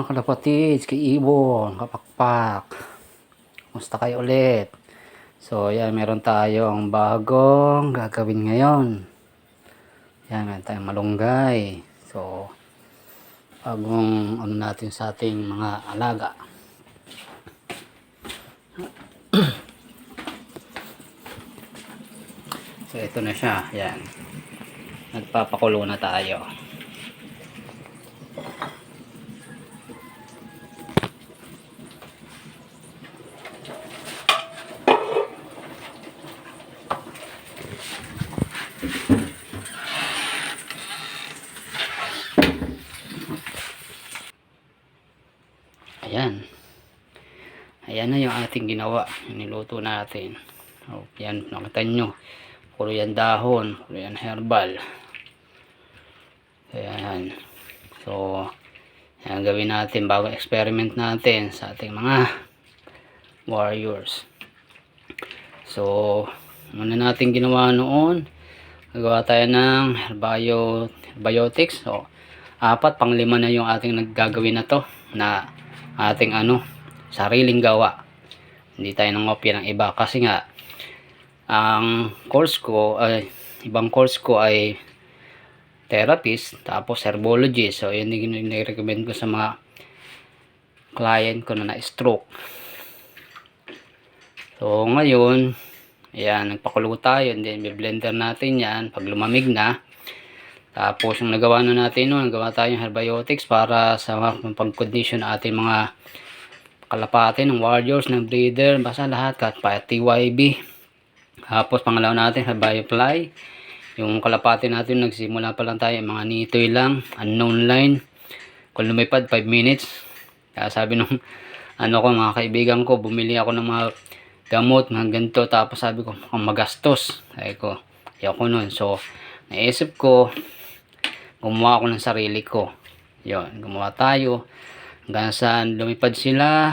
mga kalapatids, kay-ibon, kapakpak. Kumusta kayo ulit? So, yan, meron tayong bagong gagawin ngayon. Yan, meron tayong malunggay. So, bagong ano natin sa ating mga alaga. So, ito na siya. Yan. Nagpapakulo na tayo. Ayan. Ayan na yung ating ginawa. Niluto natin. O, yan, nakita nyo. Puro yan dahon. Puro yan herbal. Ayan. So, ayan gawin natin bago experiment natin sa ating mga warriors. So, muna natin ginawa noon. Nagawa tayo ng herbiotics. So, 4, pang-5 na yung ating naggagawin na to. Na ating sariling gawa. Hindi tayo nangopya ng iba. Kasi nga, ang course ko, ibang course ko ay therapist, tapos herbologist. So, yun yung nire-recommend ko sa mga client ko na na-stroke. So, ngayon, ayan, nagpakulo tayo. And then, blender natin yan pag lumamig na. Tapos, yung nagawa na natin noon, nagawa tayong herbiotics para sa pag-condition na ating mga kalapate, ng warriors, ng breeder, basta lahat, kahit TYB. Tapos, pangalawa natin, herbiofly. Yung kalapate natin, nagsimula pa lang tayo, mga nitoy lang, unknown line. Kung lumipad, 5 minutes. Kaya sabi nung, mga kaibigan ko, bumili ako ng mga gamot, mga ganito. Tapos sabi ko, mukhang magastos. Sabi ko, ayoko nun. So, naisip ko, gumawa ako ng sarili ko. Yun, gumawa tayo. Hanggang saan lumipad sila.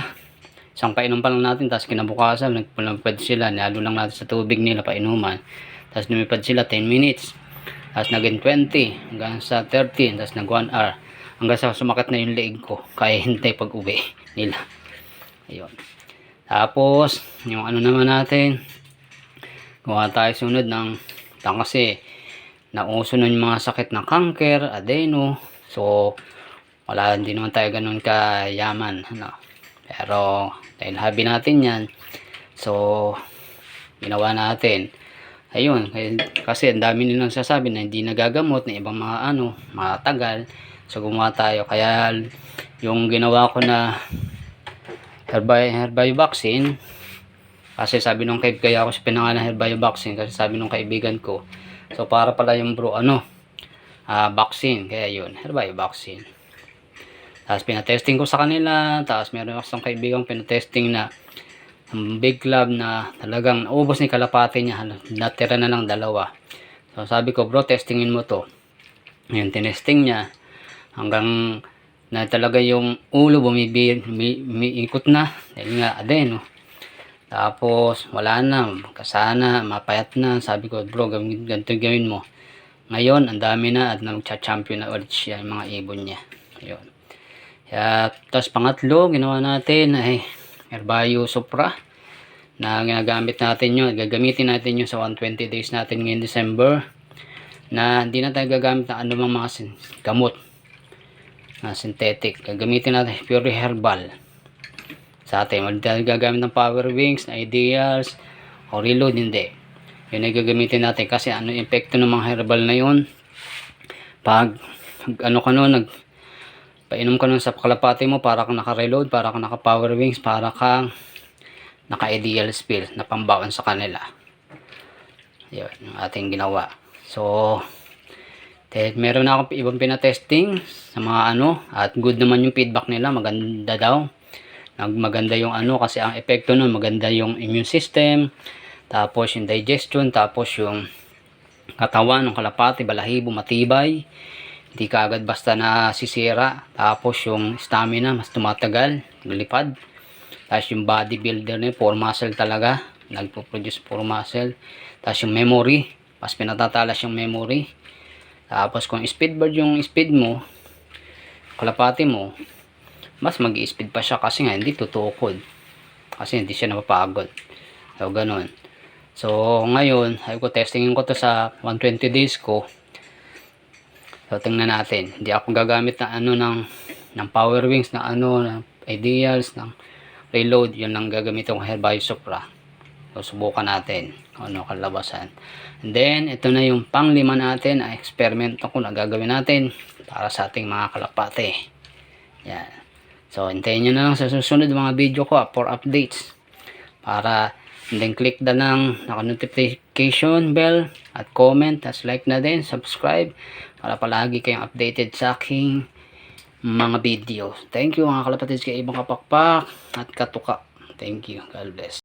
Isang painom pa lang natin, tapos kinabukasan, lumipad sila. Nalo lang natin sa tubig nila, painuman. Tapos lumipad sila 10 minutes. Tapos naging 20, hanggang sa 30, tapos nag 1 hour. Hanggang sa sumakit na yung leeg ko. Kaya hintay pag uwi nila. Ayun. Tapos, yung naman natin, gawa tayo sunod ng kasi nauso nun yung mga sakit ng cancer, adeno. So, wala, hindi naman tayo ganun kayaman. Pero, dahil hobby natin yan, so, ginawa natin. Ayun, kasi ang dami nilang sasabi na hindi nagagamot na ibang mga matagal. So, gumawa tayo. Kaya, yung ginawa ko na herbiovaccine, kasi sabi nung kaya ako sa pinangalan herbiovaccine, kasi sabi nung kaibigan ko, so para pala yung vaccine, kaya yun, herbiovaccine. Tapos pinatesting ko sa kanila, tapos meron ako sa kaibigan pinatesting na big club na talagang naubos ni kalapate niya, natira na lang 2. So sabi ko, bro, testingin mo to. Ayun, tinesting niya hanggang na talaga yung ulo umiikot na dahil nga adeno. Tapos wala na, kasana, mapayat na. Sabi ko, bro, ganito gawin mo. Ngayon, ang dami na at nagcha-champion na ulit siya, yung mga ibon niya. Ayun. Tapos pangatlo, ginawa natin ay Herbio Supra na ginagamit natin yun. Gagamitin natin yun sa 120 days natin ngayong December, na hindi na tayo gagamit ng anumang mga gamot na synthetic. Gagamitin natin pure herbal sa atin. Wala tayo gagamit ng Power Wings, na Ideals o Reload, hindi. Yun ay gagamitin natin kasi epekto ng mga herbal na yun, pag painom ka nun sa kalapati mo, para kang naka-reload, para kang naka-power wings, para kang naka-ideal spill na pambaon sa kanila. Yun yung ating ginawa. So, meron na akong ibang pinatesting sa mga at good naman yung feedback nila, maganda daw. Maganda yung kasi ang epekto nun, maganda yung immune system, tapos yung digestion, tapos yung katawan ng kalapati, balahibo, matibay. Hindi ka agad basta nasisira. Tapos yung stamina, mas tumatagal, lipad. Tapos yung bodybuilder na pure muscle talaga. Nagpo-produce pure muscle. Tapos yung memory, mas pinatatalas yung memory. Tapos kung speed bird yung speed mo, kalapati mo, mas mag-i-speed pa siya kasi nga hindi tutukod. Kasi hindi siya napapagod. So, ganun. So, ngayon, ay ko testingin ko to sa 120 days ko. So, tingnan natin. Hindi ako gagamit ng ng power wings, ng ng ideals, ng reload. Yun lang gagamitin ko Herbio Supra. So, subukan natin kung ano kalabasan. And then, ito na yung pang-5 natin. Experiment ko na gagawin natin para sa ating mga kalapate. Yan. So, hintayin nyo na lang sa susunod mga video ko for updates. Para, and then click na lang naka-notification bell at comment, at like na din, subscribe para palagi kayong updated sa aking mga video. Thank you mga kalapatids, kay ibang kapakpak at katuka. Thank you. God bless.